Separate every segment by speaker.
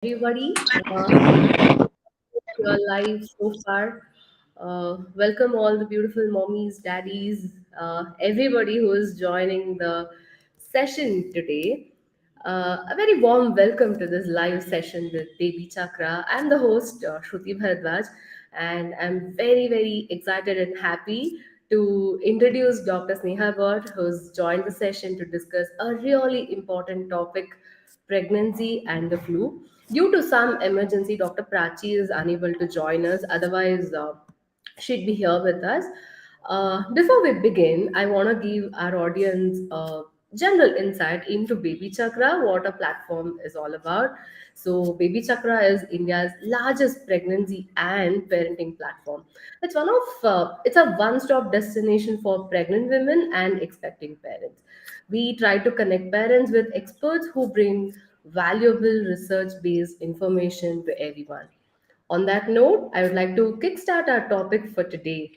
Speaker 1: everybody. Your life so far. Welcome all the beautiful mommies, daddies, everybody who is joining the session today. A very warm welcome to this live session with BabyChakra. I'm the host, Shruthi Bharadwaj, and I'm very excited and happy to introduce Dr. Sneha Bhoir, who's joined the session to discuss a really important topic, pregnancy and the flu. Due to some emergency, Dr. Prachi is unable to join us. Otherwise, she'd be here with us. Before we begin, I want to give our audience a general insight into Baby Chakra, what a platform is all about. So, Baby Chakra is India's largest pregnancy and parenting platform. It's a one-stop destination for pregnant women and expecting parents. We try to connect parents with experts who bring valuable research-based information to everyone. On that note, I would like to kickstart our topic for today.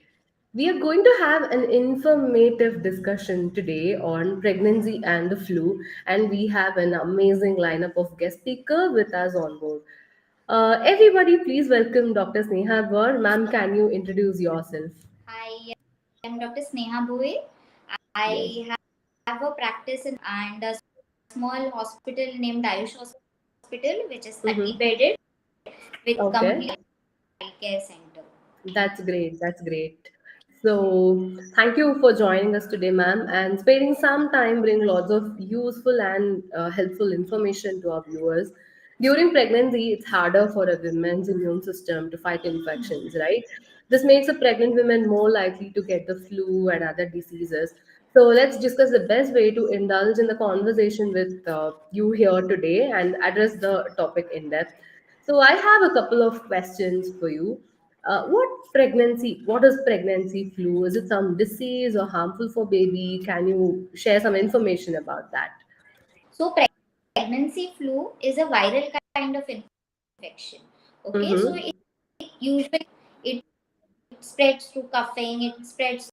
Speaker 1: We are going to have an informative discussion today on pregnancy and the flu, and we have an amazing lineup of guest speaker with us on board. Everybody, please welcome Dr. Sneha Bhoir. Ma'am, can you introduce yourself?
Speaker 2: Hi, I'm Dr. Sneha Bhoir.
Speaker 1: Yes.
Speaker 2: I have a practice and a small hospital named Ayush Hospital, which is 30
Speaker 1: Mm-hmm.
Speaker 2: bedded with
Speaker 1: Okay.
Speaker 2: complete care center.
Speaker 1: That's great. That's great. So, thank you for joining us today, ma'am, and spending some time bring lots of useful and helpful information to our viewers. During pregnancy, it's harder for a woman's immune system to fight infections, right? This makes a pregnant woman more likely to get the flu and other diseases. So, let's discuss the best way to indulge in the conversation with you here today and address the topic in depth. So, I have a couple of questions for you. What is pregnancy flu? Is it some disease or harmful for baby? Can you share some information about that?
Speaker 2: So, pregnancy flu is a viral kind of infection. Okay, so
Speaker 1: Mm-hmm.
Speaker 2: it usually it spreads through coughing, it spreads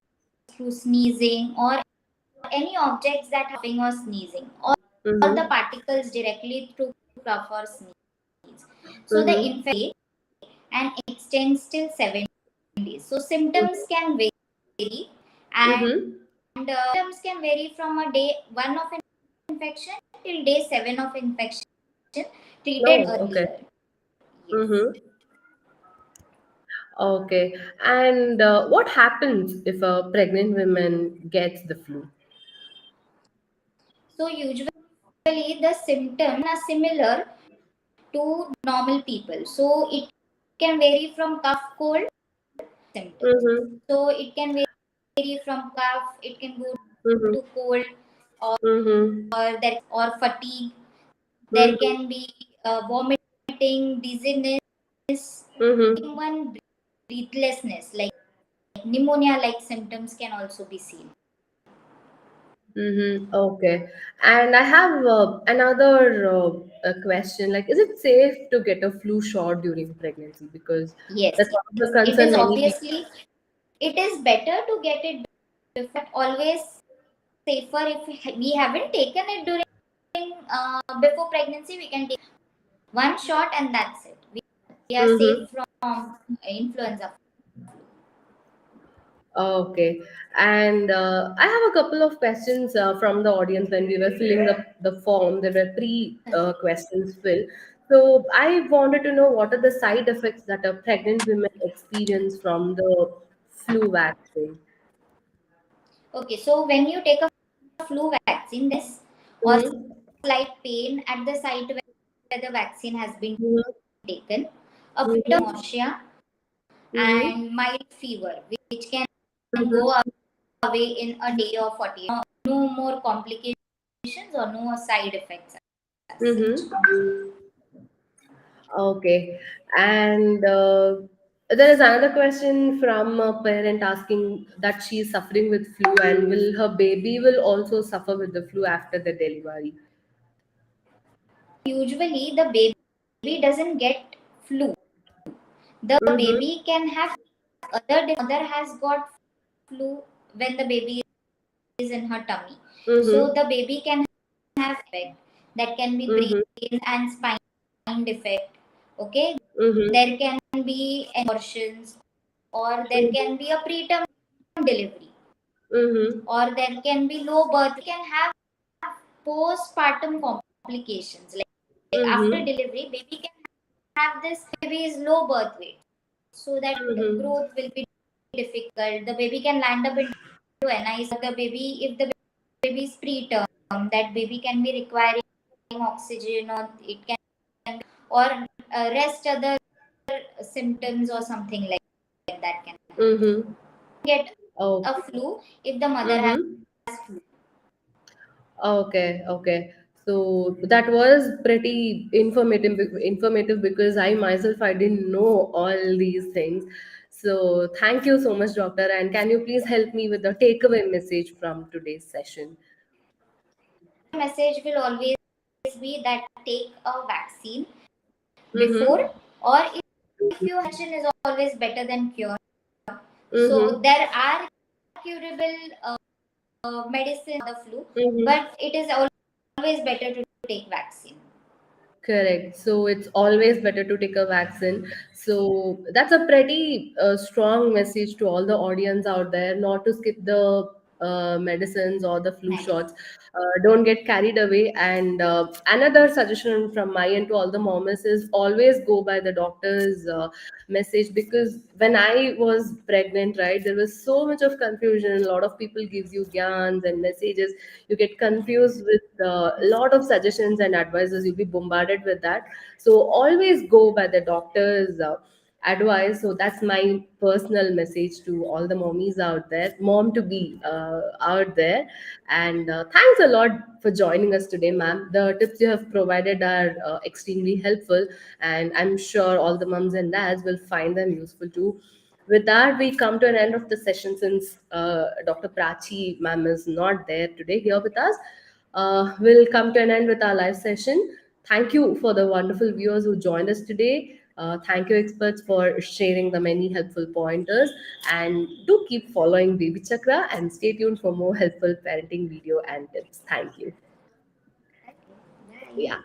Speaker 2: through sneezing, or any objects that are coughing or sneezing, or the
Speaker 1: Mm-hmm.
Speaker 2: particles directly through cough or sneeze. So the
Speaker 1: Mm-hmm.
Speaker 2: infection and extends till 7 days. So symptoms can vary, and
Speaker 1: Mm-hmm.
Speaker 2: symptoms can vary from a day one of infection till day 7 of infection treated
Speaker 1: No, okay.
Speaker 2: earlier. Yes.
Speaker 1: Mm-hmm. Okay. And what happens if a pregnant woman gets the flu?
Speaker 2: So usually the symptoms are similar to normal people. So it can vary from cough, cold symptoms.
Speaker 1: Mm-hmm.
Speaker 2: So it can vary from cough, it can go
Speaker 1: Mm-hmm.
Speaker 2: to cold,
Speaker 1: Mm-hmm.
Speaker 2: or fatigue. There
Speaker 1: Mm-hmm.
Speaker 2: can be vomiting, dizziness,
Speaker 1: Mm-hmm.
Speaker 2: even breathlessness, like pneumonia-like symptoms can also be seen.
Speaker 1: Mm-hmm. Okay. And I have another question. Like, is it safe to get a flu shot during pregnancy? Because
Speaker 2: Yes,
Speaker 1: that's one of the
Speaker 2: it
Speaker 1: concern
Speaker 2: is
Speaker 1: many people.
Speaker 2: obviously it is better to get it before. Always safer if we haven't taken it during before pregnancy. We can take one shot and that's it. We are safe
Speaker 1: Mm-hmm.
Speaker 2: from influenza.
Speaker 1: Okay. And I have a couple of questions from the audience when we were filling the form. There were three questions filled. So I wanted to know what are the side effects that a pregnant women experience from the flu vaccine.
Speaker 2: Okay, so when you take a flu vaccine, this or
Speaker 1: Mm-hmm.
Speaker 2: slight pain at the site where the vaccine has been
Speaker 1: Mm-hmm.
Speaker 2: taken, a bit of
Speaker 1: Mm-hmm.
Speaker 2: nausea
Speaker 1: Mm-hmm.
Speaker 2: and mild fever, which can
Speaker 1: Mm-hmm.
Speaker 2: go away in a day or 40. No more complications or no side effects as such.
Speaker 1: Mm-hmm. Okay. And there is another question from a parent asking that she is suffering with flu and will her baby will also suffer with the flu after the delivery.
Speaker 2: Usually, the baby doesn't get flu. The
Speaker 1: Mm-hmm.
Speaker 2: baby can have mother has got flu when the baby is in her tummy. So
Speaker 1: Mm-hmm.
Speaker 2: the baby can have effect that can be
Speaker 1: Mm-hmm.
Speaker 2: brain and spinal defect. Okay,
Speaker 1: Mm-hmm.
Speaker 2: there can be abortions, or there can be a preterm delivery,
Speaker 1: Mm-hmm.
Speaker 2: or there can be low birth. We can have postpartum complications, like after
Speaker 1: Mm-hmm.
Speaker 2: delivery, baby can have this baby's low birth weight, so that
Speaker 1: Mm-hmm.
Speaker 2: growth will be difficult. The baby can land up into NICU. The baby, if the baby is preterm, that baby can be requiring oxygen, or it can, or rest other symptoms or something like that can happen.
Speaker 1: Mm-hmm.
Speaker 2: Get
Speaker 1: Oh.
Speaker 2: a flu if the mother has
Speaker 1: Mm-hmm.
Speaker 2: flu.
Speaker 1: Okay, okay. So that was pretty informative because I myself I didn't know all these things. So thank you so much, doctor. And can you please help me with the takeaway message from today's session?
Speaker 2: Message will always be that take a vaccine
Speaker 1: Mm-hmm.
Speaker 2: before, or if your prevention is always better than cure. So
Speaker 1: Mm-hmm.
Speaker 2: there are curable medicine for the flu,
Speaker 1: Mm-hmm.
Speaker 2: but it is always better to take vaccine.
Speaker 1: Correct. So it's always better to take a vaccine. So that's a pretty strong message to all the audience out there, not to skip the medicines or the flu
Speaker 2: Nice.
Speaker 1: shots. Don't get carried away. And another suggestion from my end to all the moms is always go by the doctor's message, because when I was pregnant, right, there was so much of confusion. A lot of people gives you gyans and messages. You get confused with a lot of suggestions and advices. You'll be bombarded with that. So always go by the doctor's advice. So that's my personal message to all the mommies out there, mom to be out there. And thanks a lot for joining us today, ma'am. The tips you have provided are extremely helpful, and I'm sure all the moms and dads will find them useful too. With that, we come to an end of the session since Dr. Prachi ma'am is not there today here with us. We'll come to an end with our live session. Thank you for the wonderful viewers who joined us today. Thank you, experts, for sharing the many helpful pointers. And do keep following Baby Chakra and stay tuned for more helpful parenting video and tips. Thank you.
Speaker 2: Bye.
Speaker 1: Yeah.